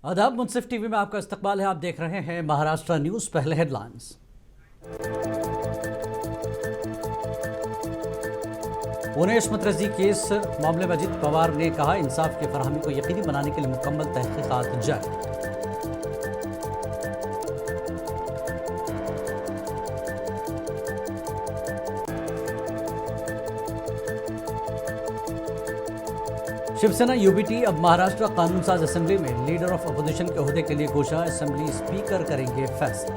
आदाब। मुंसिफ टीवी में आपका इस्तकबाल है। आप देख रहे हैं महाराष्ट्र न्यूज़। पहले हेडलाइंस। पुणे इस्मत रेजी केस मामले में अजित पवार ने कहा, इंसाफ की फराहमी को यकीनी बनाने के लिए मुकम्मल तहकीकात जारी। शिवसेना यूबीटी अब महाराष्ट्र कानून साज असेंबली में लीडर ऑफ अपोजिशन के ओहदे के लिए घोषणा। असेंबली स्पीकर करेंगे फैसला।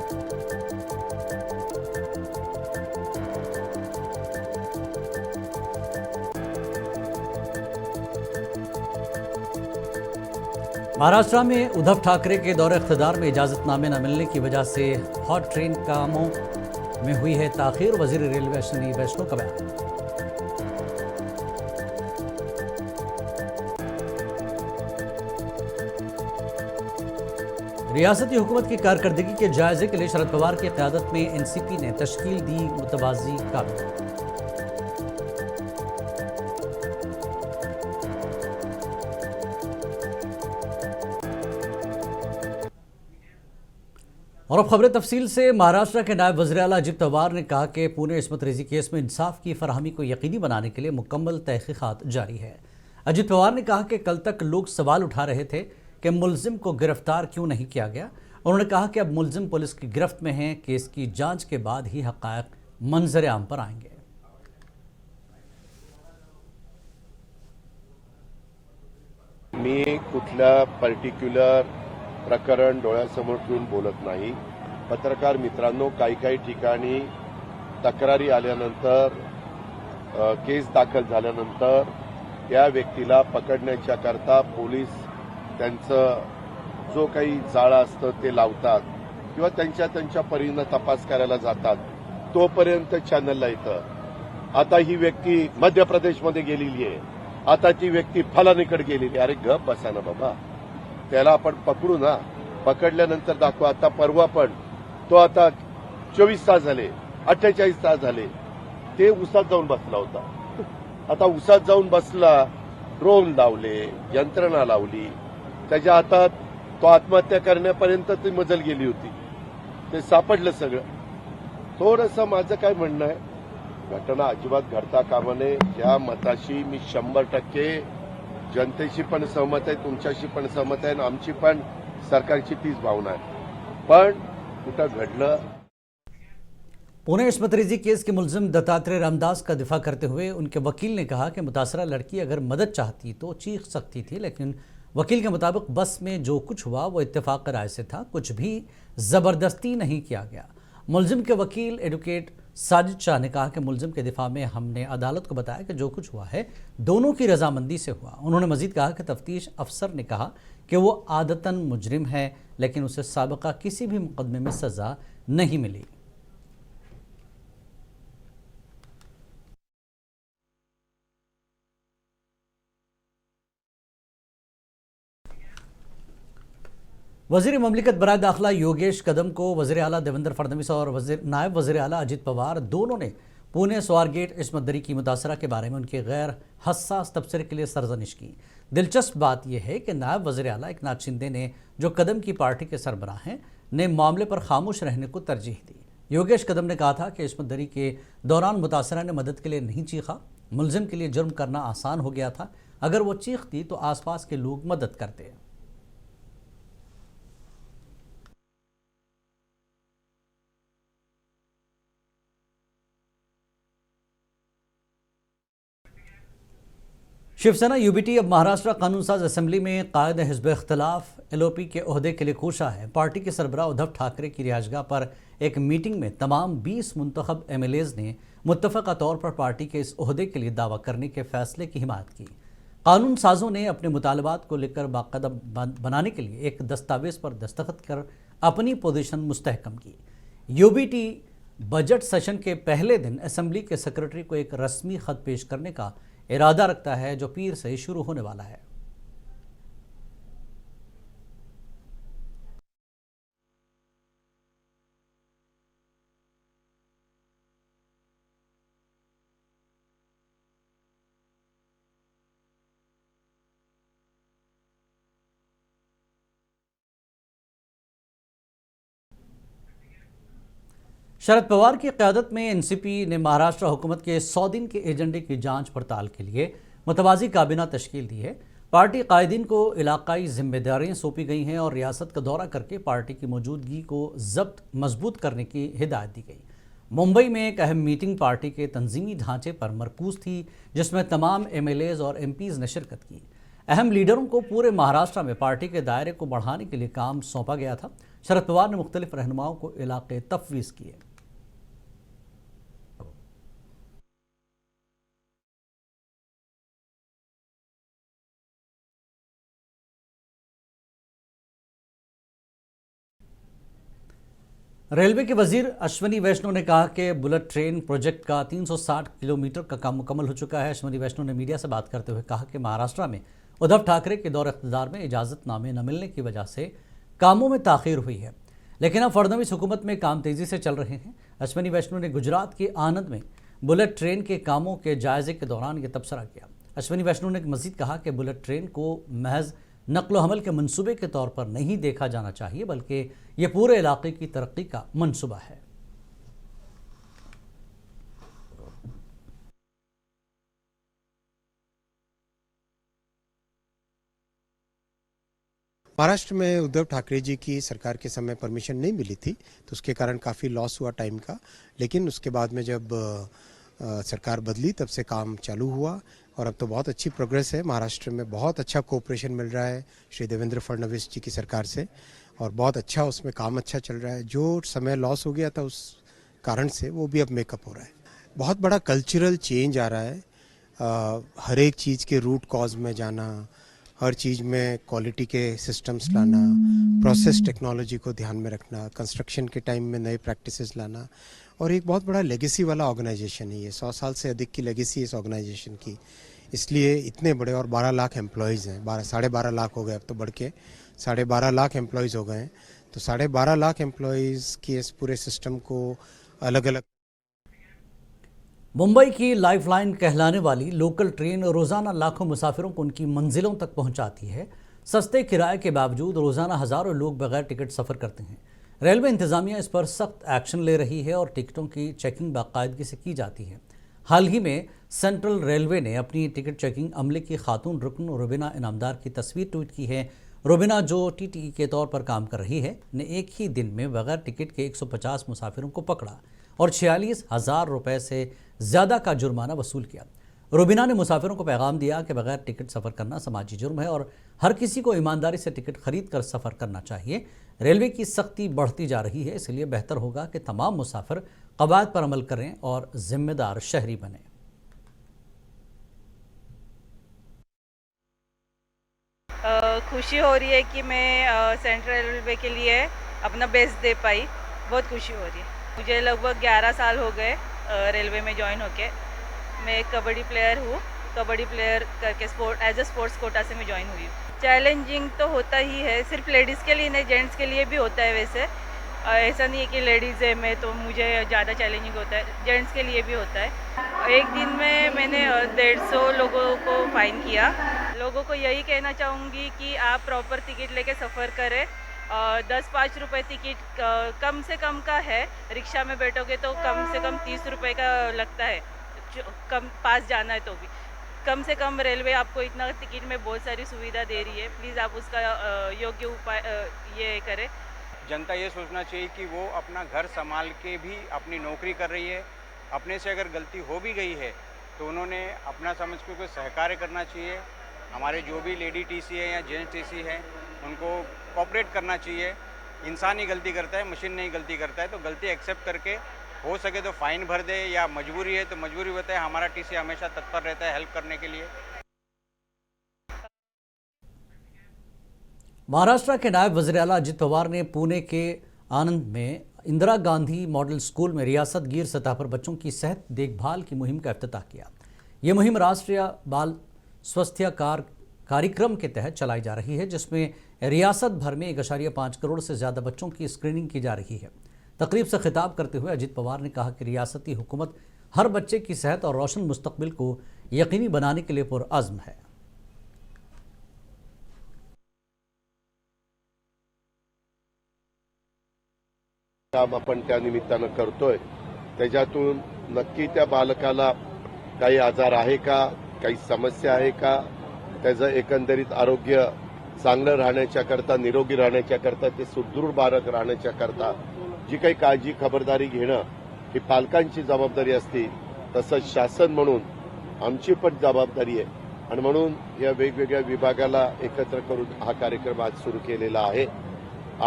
महाराष्ट्र में उद्धव ठाकरे के दौरे इख्तिदार में इजाजतनामे न मिलने की वजह से हॉट ट्रेन कामों में हुई है ताखीर। वजीर रेलवे अश्विनी वैष्णव का बयान। रियासती हुकूमत की कारकर्दगी के जायजे के लिए शरद पवार की क़यादत में एनसीपी ने तश्कील दी मुतवाज़ी काबीना। और अब खबरें तफसील से। महाराष्ट्र के नायब वज़ीर आला अजित पवार ने कहा कि पुणे इस्मत रेजी केस में इंसाफ की फराहमी को यकीनी बनाने के लिए मुकम्मल तहकीकात जारी है। अजित पवार ने कहा कि कल तक लोग सवाल उठा रहे थे कि मुलजिम को गिरफ्तार क्यों नहीं किया गया। उन्होंने कहा कि अब मुलजिम पुलिस की गिरफ्त में हैं। केस की जांच के बाद ही हक़ायक़ मंजर आम पर आएंगे। मी कुठल्या पर्टिक्युलर प्रकरण डोळ्यासमोर ठेवून बोलत नाही। पत्रकार मित्रांनो, काही ठिकाणी तक्रारी आल्यानंतर केस दाखल झाल्यानंतर त्या व्यक्तीला पकडण्याच्या करता पोलीस त्यांचं जो काही जाळं असतं ते लावतात किंवा त्यांच्या परीनं तपास करायला जातात। तोपर्यंत चॅनलला येतं, आता ही व्यक्ती मध्य प्रदेशमध्ये गेलेली आहे, आता ती व्यक्ती फलानीकडे गेलेली। अरे गप बसा ना बाबा, त्याला आपण पकडू ना, पकडल्यानंतर दाखवू। आता परवा पण तो आता 24 तास झाले, 48 तास झाले, ते उसात जाऊन बसला होता। आता उसात जाऊन बसला, ड्रोन लावले, यंत्रणा लावली, त्याच्या हातात तो आत्महत्या करण्यापर्यंत ती मजल गेली होती, ते सापडलं सगळं। थोडंसं माझं काय म्हणणं आहे, घटना अजिबात घडता कामा नये। या मताशी मी 100% जनतेशी पण सहमत आहे, तुमच्याशी पण सहमत आहे, आणि आमची पण सरकारची तीच भावना आहे। पण कुठं घडलं। पुणे इस्मत रेजी केस के मुलजिम दत्तात्रेय रामदास का दिफा करते हुए उनके वकील ने कहा कि मुतासरा लड़की अगर मदद चाहती तो चीख सकती थी, लेकिन वकील के मुताबिक बस में जो कुछ हुआ वो इत्तेफाक राय से था, कुछ भी ज़बरदस्ती नहीं किया गया। मुलजिम के वकील एडवोकेट साजिद शाह ने कहा कि मुलजिम के दिफा में हमने अदालत को बताया कि जो कुछ हुआ है दोनों की रजामंदी से हुआ। उन्होंने मजीद कहा कि तफ्तीश अफसर ने कहा कि वो आदतन मुजरिम है, लेकिन उसे साबिका किसी भी मुकदमे में सज़ा नहीं मिली। वज़ीर ममलिकत बराए दाखिला योगेश कदम को वज़ीर आला देवेंद्र फडणवीस और नायब वज़ीर आला अजित पवार दोनों ने पुणे स्वारगेट इस्मत दरी की मुतासरा के बारे में उनके गैर हसास तबसरे के लिए सरजनिश की। दिलचस्प बात यह है कि नायब वज़ीर आला एकनाथ शिंदे ने, जो कदम की पार्टी के सरबराह हैं, ने मामले पर खामोश रहने को तरजीह दी। योगेश कदम ने कहा था कि इस्मत दरी के दौरान मुतासरा ने मदद के लिए नहीं चीखा। मुलजिम के लिए जुर्म करना आसान हो गया था, अगर वो चीखती तो आसपास के लोग मदद करते। शिवसेना यूबीटी अब महाराष्ट्र कानून साज असेंबली में कायद हिज़्ब इख्तिलाफ एलओपी के ओहदे के लिए कोशा है। पार्टी के सरबराह उद्धव ठाकरे की रिहाइशगाह पर एक मीटिंग में तमाम 20 मुंतखब एमएलएज ने मुत्तफ़क़ा तौर पर पार्टी के इस ओहदे के लिए दावा करने के फैसले की हिमायत की। कानून साजों ने अपने मुतालबात को लेकर बाकायदा बनाने के लिए एक दस्तावेज़ पर दस्तखत कर अपनी पोजीशन मुस्तहकम की। यूबीटी बजट सेशन के पहले दिन असेंबली के सेक्रेटरी को एक रस्मी ख़त पेश करने का इरादा रखता है, जो पीर से शुरू होने वाला है। शरद पवार की क़यादत में एनसीपी ने महाराष्ट्र हुकूमत के 100 दिन के एजेंडे की जांच पड़ताल के लिए मुतवाज़ी काबीना तश्कील दी है। पार्टी कायदीन को इलाकाई जिम्मेदारियां सौंपी गई हैं और रियासत का दौरा करके पार्टी की मौजूदगी को जब्त मजबूत करने की हिदायत दी गई। मुंबई में एक अहम मीटिंग पार्टी के तंजीमी ढांचे पर मरकूज थी, जिसमें तमाम एमएलएज और एमपीज ने शिरकत की। अहम लीडरों को पूरे महाराष्ट्र में पार्टी के दायरे को बढ़ाने के लिए काम सौंपा गया था। शरद पवार ने मुख्तलिफ रहनुमाओं को इलाके तफवीज़ किए। रेलवे के वजीर अश्विनी वैष्णव ने कहा कि बुलेट ट्रेन प्रोजेक्ट का 360 किलोमीटर का काम मुकम्मल हो चुका है। अश्विनी वैष्णव ने मीडिया से बात करते हुए कहा कि महाराष्ट्र में उद्धव ठाकरे के दौर इख्तियार में इजाज़तनामे न मिलने की वजह से कामों में ताख़ीर हुई है, लेकिन अब फडणवीस हुकूमत में काम तेज़ी से चल रहे हैं। अश्विनी वैष्णव ने गुजरात के आनंद में बुलेट ट्रेन के कामों के जायजे के दौरान ये तबसरा किया। अश्विनी वैष्णव ने मज़ीद कहा कि बुलेट ट्रेन को महज नक्लो हमल के मंसूबे के तौर पर नहीं देखा जाना चाहिए, बल्कि ये पूरे इलाके की तरक्की का मंसूबा है। महाराष्ट्र में उद्धव ठाकरे जी की सरकार के समय परमिशन नहीं मिली थी, तो उसके कारण काफ़ी लॉस हुआ टाइम का। लेकिन उसके बाद में जब सरकार बदली तब से काम चालू हुआ और अब तो बहुत अच्छी प्रोग्रेस है। महाराष्ट्र में बहुत अच्छा कोऑपरेशन मिल रहा है श्री देवेंद्र फडणवीस जी की सरकार से और बहुत अच्छा उसमें काम अच्छा चल रहा है। जो समय लॉस हो गया था उस कारण से वो भी अब मेकअप हो रहा है। बहुत बड़ा कल्चरल चेंज आ रहा है। हर एक चीज़ के रूट कॉज में जाना, हर चीज़ में क्वालिटी के सिस्टम्स लाना, प्रोसेस टेक्नोलॉजी को ध्यान में रखना, कंस्ट्रक्शन के टाइम में नए प्रैक्टिसेस लाना और एक बहुत बड़ा लेगेसी वाला ऑर्गेनाइजेशन है ये। 100 साल से अधिक की लेगेसी इस ऑर्गेनाइजेशन की, इसलिए इतने बड़े और 12 लाख एम्प्लॉयज़ हैं। 12.5 लाख हो गए, अब तो बढ़ के 12.5 लाख एम्प्लॉयज़ हो गए हैं। तो 12.5 लाख एम्प्लॉयज़ के इस पूरे सिस्टम को अलग अलग। मुंबई की लाइफलाइन कहलाने वाली लोकल ट्रेन रोज़ाना लाखों मुसाफिरों को उनकी मंजिलों तक पहुंचाती है। सस्ते किराए के बावजूद रोज़ाना हज़ारों लोग बगैर टिकट सफ़र करते हैं। रेलवे इंतज़ामिया इस पर सख्त एक्शन ले रही है और टिकटों की चेकिंग बाकायदगी से की जाती है। हाल ही में सेंट्रल रेलवे ने अपनी टिकट चेकिंग अमले की खातून रुकन रुबीना इनामदार की तस्वीर ट्वीट की है। रुबीना, जो टीटी के तौर पर काम कर रही है, ने एक ही दिन में बगैर टिकट के 150 मुसाफिरों को पकड़ा और 46,000 रुपये से ज़्यादा का जुर्माना वसूल किया। रुबीना ने मुसाफिरों को पैगाम दिया कि बगैर टिकट सफ़र करना समाजी जुर्म है और हर किसी को ईमानदारी से टिकट खरीद कर सफ़र करना चाहिए। रेलवे की सख्ती बढ़ती जा रही है, इसलिए बेहतर होगा कि तमाम मुसाफिर क़वायद पर अमल करें और जिम्मेदार शहरी बने। खुशी हो रही है कि मैं सेंट्रल रेलवे के लिए अपना बेस्ट दे पाई। बहुत खुशी हो रही है। मुझे लगभग 11 साल हो गए रेलवे में ज्वाइन होके। मैं एक कबड्डी प्लेयर हूँ। कबड्डी प्लेयर करके एज अ स्पोर्ट्स कोटा से मैं ज्वाइन हुई हूँ। चैलेंजिंग तो होता ही है, सिर्फ लेडीज़ के लिए नहीं, जेंट्स के लिए भी होता है। वैसे ऐसा नहीं है कि लेडीज़ है मैं तो मुझे ज़्यादा चैलेंजिंग होता है, जेंट्स के लिए भी होता है। एक दिन में मैंने 150 लोगों को फाइन किया। लोगों को यही कहना चाहूँगी कि आप प्रॉपर टिकट लेके सफ़र करें। 10-5 रुपये टिकट कम से कम का है। रिक्शा में बैठोगे तो कम से कम 30 रुपये का लगता है, कम पास जाना है तो भी। कम से कम रेलवे आपको इतना टिकट में बहुत सारी सुविधा दे रही है। प्लीज़ आप उसका योग्य उपाय ये करें। जनता ये सोचना चाहिए कि वो अपना घर संभाल के भी अपनी नौकरी कर रही है। अपने से अगर गलती हो भी गई है तो उन्होंने अपना समझ के कोई सहकार्य करना चाहिए। हमारे जो भी लेडी टीसी है या जेंट्स टीसी है उनको कोऑपरेट करना चाहिए। इंसान ही गलती करता है, मशीन नहीं गलती करता है। तो गलती एक्सेप्ट करके हो सके तो फाइन भर दे, या मजबूरी है तो मजबूरी बताए। हमारा टीसी हमेशा तत्पर रहता है हेल्प करने के लिए। महाराष्ट्र के नायब वज़ीर आला अजित पवार ने पुणे के आनंद में इंदिरा गांधी मॉडल स्कूल में रियासत गिर सतह पर बच्चों की सेहत देखभाल की मुहिम का इफ्तिताह किया। ये मुहिम राष्ट्रीय बाल स्वास्थ्य कार्यक्रम के तहत चलाई जा रही है, जिसमें रियासत भर में 1.5 करोड़ से ज़्यादा बच्चों की स्क्रीनिंग की जा रही है। तकरीब से खिताब करते हुए अजित पवार ने कहा कि रियासती हुकूमत हर बच्चे की सेहत और रोशन मुस्तकबिल को यकीनी बनाने के लिए पुरअज़्म है। काम आपण त्या निमित्तानं करतोय त्याच्यातून नक्की त्या बालकाला काही आजार आहे का, काही समस्या आहे का, त्याचं एकंदरीत आरोग्य चांगलं राहण्याच्या करता, निरोगी राहण्याच्या करता, ते सुदृढ बालक राहण्याच्या करता जी काही काळजी खबरदारी घेणं ही पालकांची जबाबदारी असते, तसंच शासन म्हणून आमची पण जबाबदारी आहे आणि म्हणून या वेगवेगळ्या विभागाला एकत्र करून हा कार्यक्रम आज सुरू केलेला आहे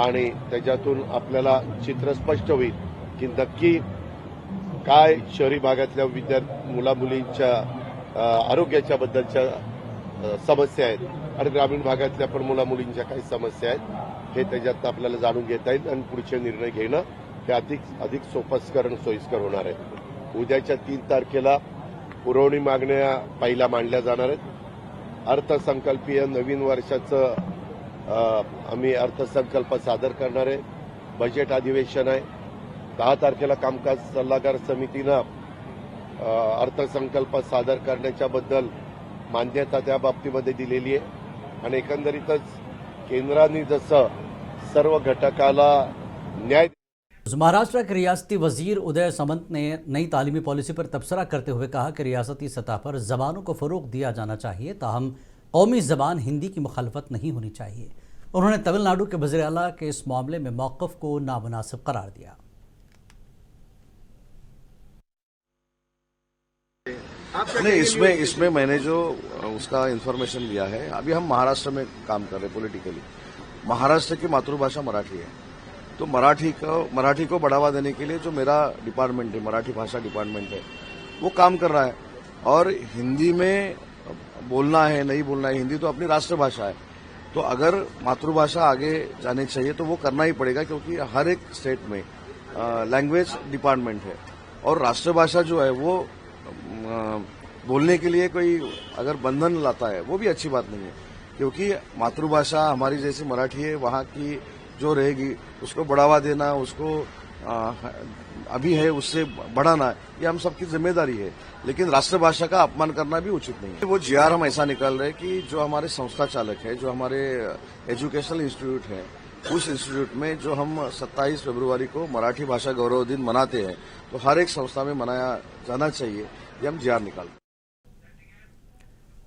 आणि त्याच्यातून आपल्याला चित्र स्पष्ट होईल की नक्की काय शहरी भागातल्या मुला-मुलींच्या आरोग्याच्या बद्दलच्या समस्या आहेत आणि ग्रामीण भागातल्या पण मुला-मुलींच्या काही समस्या आहेत हे त्याच्यात आपल्याला जाणून घेता येईल आणि पुढचे निर्णय घेणं हे अधिक सोयीस्कर होणार आहे. उद्याच्या 3 तारखेला पुरवणी मागण्या पहिल्या मांडल्या जाणार आहेत. अर्थसंकल्पीय नवीन वर्षाचं आम्ही अर्थसंकल्प सादर करणार आहे. बजेट अधिवेशन आहे. 10 तारखेला कामकाज सल्लागार समितीनं अर्थसंकल्प सादर करण्याच्याबद्दल मान्यता त्या बाबतीमध्ये दिलेली आहे आणि एकंदरीतच केंद्राने जसं सर्व घटकाला न्याय. महाराष्ट्र के रियासती वजीर उदय सामंत ने नई तालीमी पॉलिसी पर तबसरा करते हुए कहा कि रियासती सतह पर जबानों को फरोग दिया जाना चाहिए, ताहम कौमी जबान हिंदी की मुखालफत नहीं होनी चाहिए. उन्होंने तमिलनाडु के वज़ीर आला के इस मामले में मौक़िफ़ को नामुनासिब करार दिया. नहीं, इसमें मैंने जो उसका इन्फॉर्मेशन लिया है, अभी हम महाराष्ट्र में काम कर रहे हैं पॉलिटिकली. महाराष्ट्र की मातृभाषा मराठी है, तो मराठी को बढ़ावा देने के लिए जो मेरा डिपार्टमेंट है, मराठी भाषा डिपार्टमेंट है, वो काम कर रहा है. और हिंदी में बोलना है नहीं बोलना है, हिंदी तो अपनी राष्ट्रभाषा है, तो अगर मातृभाषा आगे जाने चाहिए तो वो करना ही पड़ेगा, क्योंकि हर एक स्टेट में लैंग्वेज डिपार्टमेंट है और राष्ट्रभाषा जो है वो बोलने के लिए कोई अगर बंधन लाता है वो भी अच्छी बात नहीं है, क्योंकि मातृभाषा हमारी जैसी मराठी है, वहाँ की जो रहेगी उसको बढ़ावा देना, उसको अभी है उससे बढ़ाना, ये हम सबकी जिम्मेदारी है. लेकिन राष्ट्रभाषा का अपमान करना भी उचित नहीं है. वो जीआर हम ऐसा निकाल रहे हैं कि जो हमारे संस्था चालक है, जो हमारे एजुकेशनल इंस्टीट्यूट है, उस इंस्टीट्यूट में जो हम 27 फरवरी को मराठी भाषा गौरव दिन मनाते हैं, तो हर एक संस्था में मनाया जाना चाहिए, ये हम जीआर निकाल.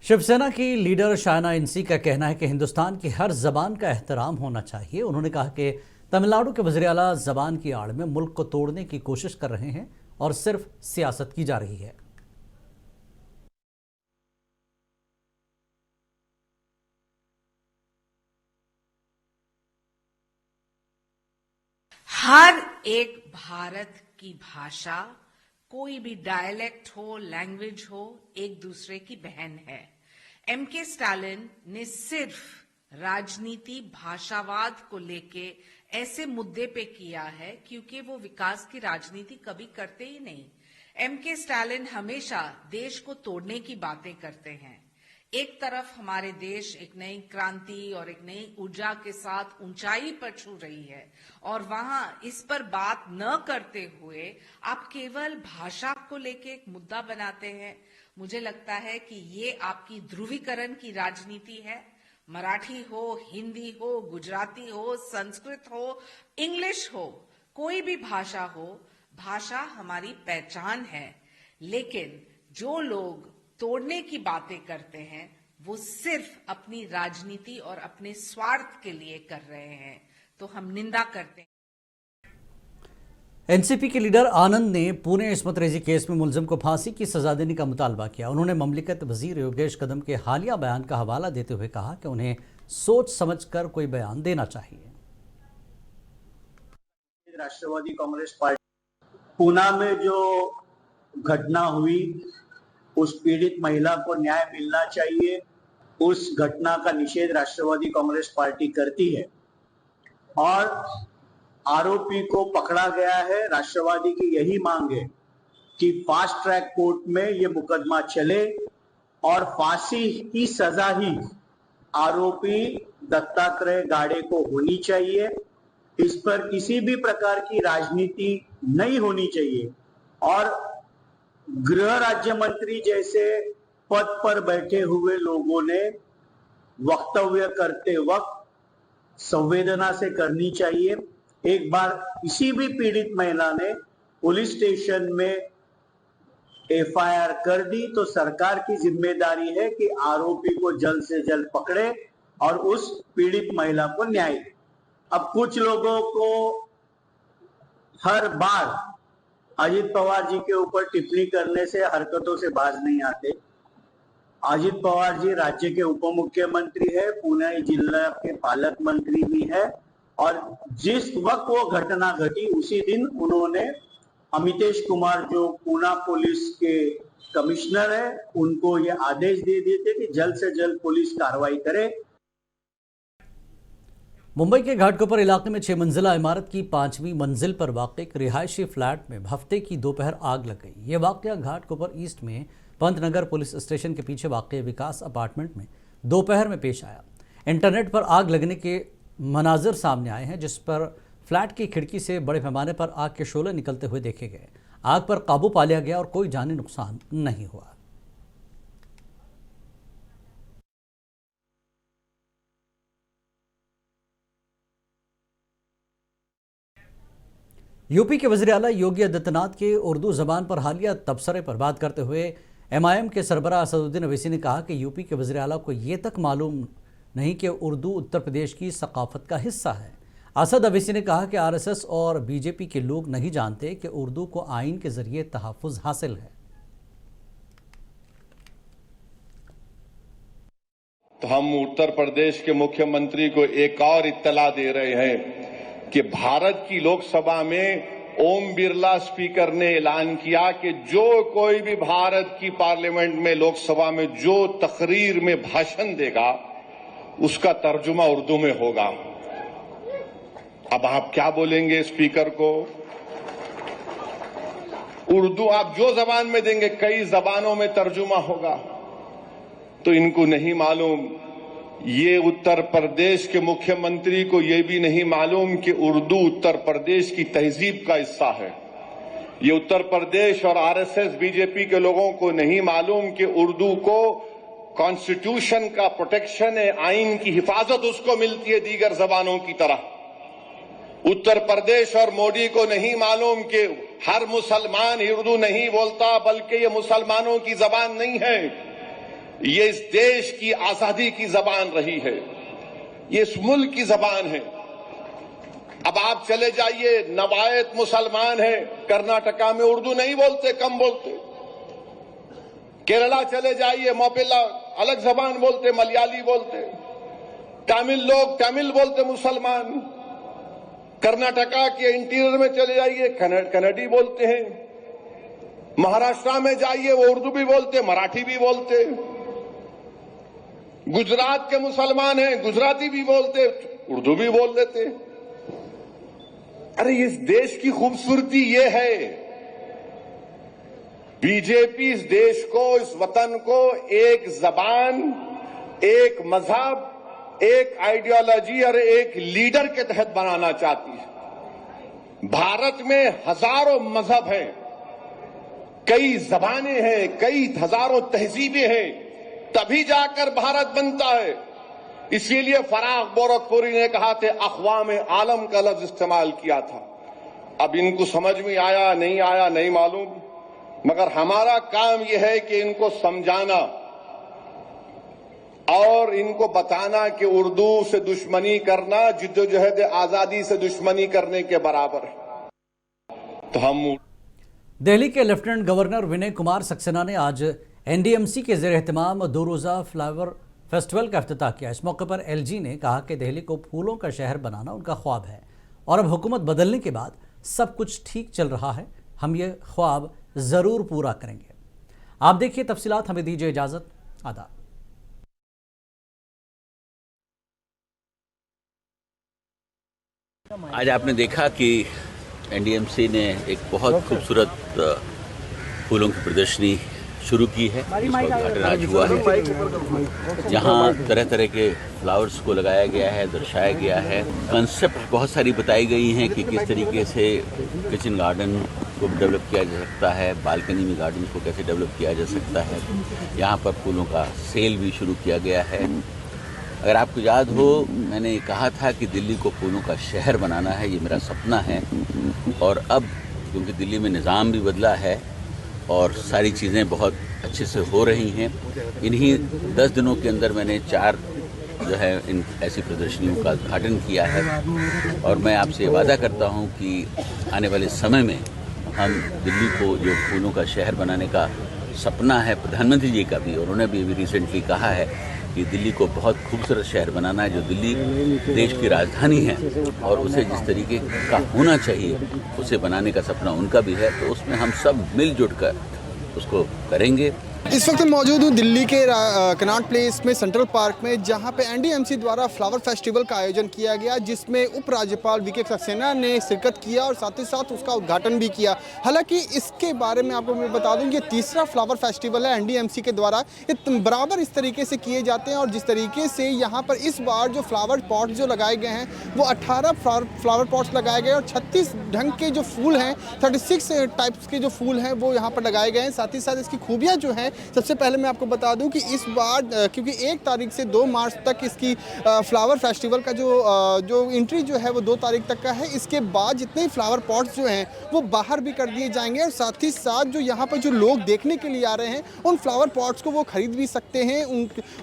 शिवसेना की लीडर शायना इंसी का कहना है कि हिंदुस्तान की हर जबान का एहतराम होना चाहिए. उन्होंने कहा कि तमिलनाडु के वज़ीर आला जबान की आड़ में मुल्क को तोड़ने की कोशिश कर रहे हैं और सिर्फ सियासत की जा रही है. हर एक भारत की भाषा, कोई भी डायलेक्ट हो, लैंग्वेज हो, एक दूसरे की बहन है. एमके स्टालिन ने सिर्फ राजनीति भाषावाद को लेके ऐसे मुद्दे पे किया है क्योंकि वो विकास की राजनीति कभी करते ही नहीं. एमके स्टालिन हमेशा देश को तोड़ने की बातें करते हैं. एक तरफ हमारे देश एक नई क्रांति और एक नई ऊर्जा के साथ ऊंचाई पर छू रही है और वहां इस पर बात न करते हुए आप केवल भाषा को लेके एक मुद्दा बनाते हैं. मुझे लगता है कि ये आपकी ध्रुवीकरण की राजनीति है. मराठी हो, हिंदी हो, गुजराती हो, संस्कृत हो, इंग्लिश हो, कोई भी भाषा हो, भाषा हमारी पहचान है. लेकिन जो लोग तोड़ने की बातें करते हैं वो सिर्फ अपनी राजनीति और अपने स्वार्थ के लिए कर रहे हैं, तो हम निंदा करते हैं. एनसीपी के लीडर आनंद ने पुणे इस्मत रेजी केस में मुलजिम को फांसी की सजा देने का मुतालबा किया. उन्होंने ममलिकत वजीर योगेश कदम के हालिया बयान का हवाला देते हुए कहा कि उन्हें सोच समझकर कोई बयान देना चाहिए. राष्ट्रवादी कांग्रेस पार्टी पूना में जो घटना हुई, उस पीड़ित महिला को न्याय मिलना चाहिए. उस घटना का निषेध राष्ट्रवादी कांग्रेस पार्टी करती है और आरोपी को पकड़ा गया है. राष्ट्रवादी की यही मांग है कि फास्ट ट्रैक कोर्ट में ये मुकदमा चले और फांसी की सजा ही आरोपी दत्तात्रेय गाड़े को होनी चाहिए. इस पर किसी भी प्रकार की राजनीति नहीं होनी चाहिए और गृह राज्य मंत्री जैसे पद पर बैठे हुए लोगों ने वक्तव्य करते वक्त संवेदना से करनी चाहिए. एक बार किसी भी पीड़ित महिला ने पुलिस स्टेशन में एफआईआर कर दी तो सरकार की जिम्मेदारी है कि आरोपी को जल्द से जल्द पकड़े और उस पीड़ित महिला को न्याय दे। अब कुछ लोगों को हर बार अजित पवार जी के ऊपर टिप्पणी करने से, हरकतों से बाज नहीं आते। अजित पवार जी राज्य के उप मुख्यमंत्री है, पुणे जिला के पालक मंत्री भी है और जिस वक्त वो घटना घटी उसी दिन उन्होंने अमितेश कुमार जो पुणे पुलिस के कमिश्नर है उनको ये आदेश दे दिए थे कि जल्द से जल्द पुलिस कार्रवाई करे। मुंबई के घाटकोपर इलाके में 6 मंजिला इमारत की 5वीं मंजिल पर वाक़ एक रिहायशी फ्लैट में हफ्ते की दोपहर आग लग गई। ये वाक़या घाटकोपर ईस्ट में पंतनगर पुलिस स्टेशन के पीछे वाक़ विकास अपार्टमेंट में दोपहर में पेश आया। इंटरनेट पर आग लगने के मनाजिर सामने आए हैं, जिस पर फ्लैट की खिड़की से बड़े पैमाने पर आग के शोले निकलते हुए देखे गए। आग पर काबू पा लिया गया और कोई जानी नुकसान नहीं हुआ। यूपी के वज़ीर आला योगी आदित्यनाथ के उर्दू ज़बान पर हालिया तबसरे पर बात करते हुए एमआईएम के सरबराह असदुद्दीन अवैसी ने कहा कि यूपी के वज़ीर आला को ये तक मालूम नहीं कि उर्दू उत्तर प्रदेश की सकाफत का हिस्सा है। असद अवैसी ने कहा कि आरएसएस और बीजेपी के लोग नहीं जानते कि उर्दू को आइन के जरिए तहफ़्फ़ुज़ हासिल है। तो हम उत्तर प्रदेश के मुख्यमंत्री को एक और इत्तला दे रहे हैं कि भारत की लोकसभा में ओम बिरला स्पीकर ने ऐलान किया कि जो कोई भी भारत की पार्लियामेंट में लोकसभा में जो तकरीर में भाषण देगा उसका तर्जुमा उर्दू में होगा। अब आप क्या बोलेंगे स्पीकर को? उर्दू आप जो जबान में देंगे कई जबानों में तर्जुमा होगा। तो इनको नहीं मालूम, ये उत्तर प्रदेश के मुख्यमंत्री को ये भी नहीं मालूम कि उर्दू उत्तर प्रदेश की तहजीब का हिस्सा है। ये उत्तर प्रदेश और आरएसएस बीजेपी के लोगों को नहीं मालूम कि उर्दू को कॉन्स्टिट्यूशन का प्रोटेक्शन है, आइन की हिफाजत उसको मिलती है दीगर जबानों की तरह। उत्तर प्रदेश और मोदी को नहीं मालूम कि हर मुसलमान उर्दू नहीं बोलता, बल्कि ये मुसलमानों की जबान नहीं है, ये इस देश की आजादी की जबान रही है, ये इस मुल्क की जबान है। अब आप चले जाइए, नवायत मुसलमान है, कर्नाटका में उर्दू नहीं बोलते, कम बोलते। केरला चले जाइए, मोपिला अलग जबान बोलते, मलयाली बोलते। तमिल लोग तमिल बोलते मुसलमान। कर्नाटका के इंटीरियर में चले जाइए, कन्नड़ी बोलते हैं। महाराष्ट्र में जाइए, वो उर्दू भी बोलते, मराठी भी बोलते। गुजरात के मुसलमान हैं, गुजराती भी बोलते, उर्दू भी बोल देते। अरे इस देश की खूबसूरती ये है, बीजेपी इस देश को, इस वतन को एक जबान, एक मजहब, एक आइडियोलॉजी और एक लीडर के तहत बनाना चाहती है। भारत में हजारों मजहब हैं, कई जबानें हैं, कई हजारों तहजीबें हैं, तभी जाकर भारत बनता है। इसीलिए फराख गोरखपुरी ने कहा थे, अक़वाम आलम का लफ्ज इस्तेमाल किया था। अब इनको समझ में आया नहीं आया नहीं मालूम, मगर हमारा काम यह है कि इनको समझाना और इनको बताना कि उर्दू से दुश्मनी करना जिद्दोजहद आजादी से दुश्मनी करने के बराबर है। तो हम दिल्ली के लेफ्टिनेंट गवर्नर विनय कुमार सक्सेना ने आज एनडीएमसी के ज़ेर एहतमाम 2 रोज़ा फ्लावर फेस्टिवल का इफ्तिताह किया। इस मौके पर एलजी ने कहा कि दिल्ली को फूलों का शहर बनाना उनका ख्वाब है और अब हुकूमत बदलने के बाद सब कुछ ठीक चल रहा है, हम ये ख्वाब ज़रूर पूरा करेंगे। आप देखिए तफसीलात, हमें दीजिए इजाज़त। आदाब। आज आपने देखा कि एनडीएमसी ने एक बहुत खूबसूरत फूलों की प्रदर्शनी शुरू की है, जिसका उद्घाटन आज हुआ है, जहाँ तरह तरह के फ्लावर्स को लगाया गया है, दर्शाया गया है। कंसेप्ट बहुत सारी बताई गई हैं कि किस तरीके से किचन गार्डन को डेवलप किया जा सकता है, बालकनी में गार्डन को कैसे डेवलप किया जा सकता है। यहाँ पर फूलों का सेल भी शुरू किया गया है अगर आपको याद हो, मैंने कहा था कि दिल्ली को फूलों का शहर बनाना है, ये मेरा सपना है। और अब क्योंकि दिल्ली में निज़ाम भी बदला है और सारी चीज़ें बहुत अच्छे से हो रही हैं, इन्हीं 10 दिनों के अंदर मैंने 4 जो है इन ऐसी प्रदर्शनियों का उद्घाटन किया है। और मैं आपसे वादा करता हूं कि आने वाले समय में हम दिल्ली को जो फूलों का शहर बनाने का सपना है प्रधानमंत्री जी का भी, उन्होंने भी रिसेंटली कहा है कि दिल्ली को बहुत खूबसूरत शहर बनाना है, जो दिल्ली देश की राजधानी है और उसे जिस तरीके का होना चाहिए उसे बनाने का सपना उनका भी है। तो उसमें हम सब मिलजुल कर उसको करेंगे। इस वक्त मौजूद हूँ दिल्ली के कनॉट प्लेस में, सेंट्रल पार्क में, जहाँ पे एनडीएमसी द्वारा फ्लावर फेस्टिवल का आयोजन किया गया, जिसमें उपराज्यपाल वीके सक्सेना ने शिरकत किया और साथ ही साथ उसका उद्घाटन भी किया। हालांकि इसके बारे में आपको मैं बता दूं, ये तीसरा फ्लावर फेस्टिवल है एनडीएमसी के द्वारा। ये बराबर इस तरीके से किए जाते हैं और जिस तरीके से यहाँ पर इस बार जो फ्लावर पॉट जो लगाए गए हैं वो 18 फ्लावर पॉट्स लगाए गए और 36 ढंग के जो फूल हैं, 36 टाइप्स के जो फूल हैं वो यहाँ पर लगाए गए हैं। साथ ही साथ इसकी खूबियाँ जो हैं, सबसे पहले मैं आपको बता दूं कि इस बार क्योंकि 1 तारीख से 2 मार्च तक इसकी फ्लावर फेस्टिवल का जो एंट्री जो है वो 2 तारीख तक का है। इसके बाद जितने ही फ्लावर पॉट्स जो हैं वो बाहर भी कर दिए जाएंगे और साथ ही साथ जो यहाँ पर जो लोग देखने के लिए आ रहे हैं उन फ्लावर पॉट्स को वो खरीद भी सकते हैं,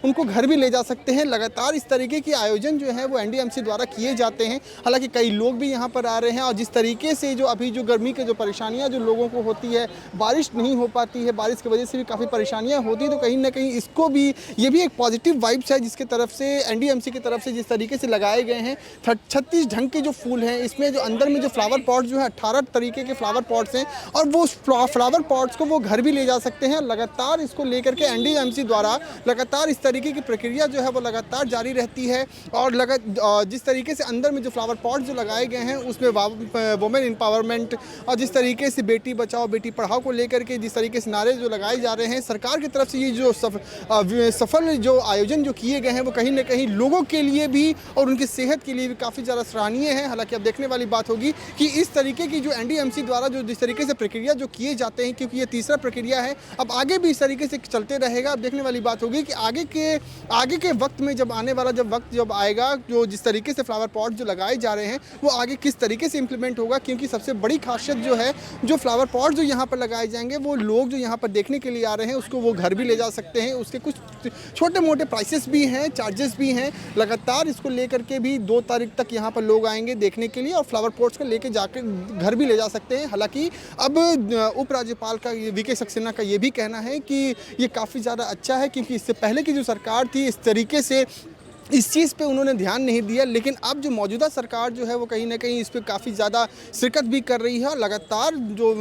उनको घर भी ले जा सकते हैं। लगातार इस तरीके के आयोजन जो है वो एनडीएमसी द्वारा किए जाते हैं। हालांकि कई लोग भी यहाँ पर आ रहे हैं और जिस तरीके से जो अभी जो गर्मी के जो परेशानियाँ जो लोगों को होती है, बारिश नहीं हो पाती है, बारिश की वजह से भी काफ़ी परेशानियाँ होती, तो कहीं ना कहीं इसको भी, ये भी एक पॉजिटिव वाइब्स है जिसके तरफ से एनडीएमसी की तरफ से जिस तरीके से लगाए गए हैं 36 ढंग के जो फूल हैं। इसमें जो अंदर में जो फ्लावर पॉट्स जो है 18 तरीके के फ्लावर पॉट्स हैं और वो फ्लावर पॉट्स को वो घर भी ले जा सकते हैं। लगातार इसको लेकर के एनडीएमसी द्वारा लगातार इस तरीके की प्रक्रिया जो है वो लगातार जारी रहती है। और जिस तरीके से अंदर में जो फ्लावर पॉट्स जो लगाए गए हैं उसमें वुमेन एम्पावरमेंट और जिस तरीके से बेटी बचाओ बेटी पढ़ाओ को लेकर के जिस तरीके से नारे जो लगाए जा रहे हैं सरकार की तरफ से, ये जो सफल जो आयोजन जो किए गए हैं वो कहीं ना कहीं लोगों के लिए भी और उनकी सेहत के लिए भी काफ़ी ज़्यादा सराहनीय है। हालांकि अब देखने वाली बात होगी कि इस तरीके की जो एनडीएमसी द्वारा जो जिस तरीके से प्रक्रिया जो किए जाते हैं, क्योंकि ये तीसरा प्रक्रिया है, अब आगे भी इस तरीके से चलते रहेगा। अब देखने वाली बात होगी कि आगे के वक्त में जब आने वाला जब आएगा, जो जिस तरीके से फ्लावर पॉट जो लगाए जा रहे हैं वो आगे किस तरीके से इम्प्लीमेंट होगा। क्योंकि सबसे बड़ी खासियत जो है, जो फ्लावर पॉट जो यहाँ पर लगाए जाएंगे वो लोग जो यहाँ पर देखने के लिए आ रहे हैं उसको वो घर भी ले जा सकते हैं। उसके कुछ छोटे मोटे प्राइसेस भी हैं, चार्जेस भी हैं। लगातार इसको लेकर के भी 2 तारीख तक यहाँ पर लोग आएंगे देखने के लिए और फ्लावर पॉट्स को लेकर जाकर घर भी ले जा सकते हैं। हालांकि अब उपराज्यपाल का वीके सक्सेना का ये भी कहना है कि ये काफ़ी ज़्यादा अच्छा है, क्योंकि इससे पहले की जो सरकार थी इस तरीके से इस चीज़ पे उन्होंने ध्यान नहीं दिया। लेकिन अब जो मौजूदा सरकार जो है वो कहीं ना कहीं इस पे काफ़ी ज़्यादा शिरकत भी कर रही है और लगातार जो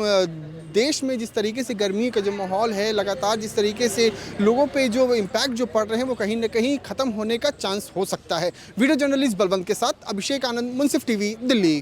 देश में जिस तरीके से गर्मी का जो माहौल है, लगातार जिस तरीके से लोगों पे जो इम्पैक्ट जो पड़ रहे हैं वो कहीं ना कहीं ख़त्म होने का चांस हो सकता है। वीडियो जर्नलिस्ट बलवंत के साथ अभिषेक आनंद, मुंसिफ टीवी, दिल्ली।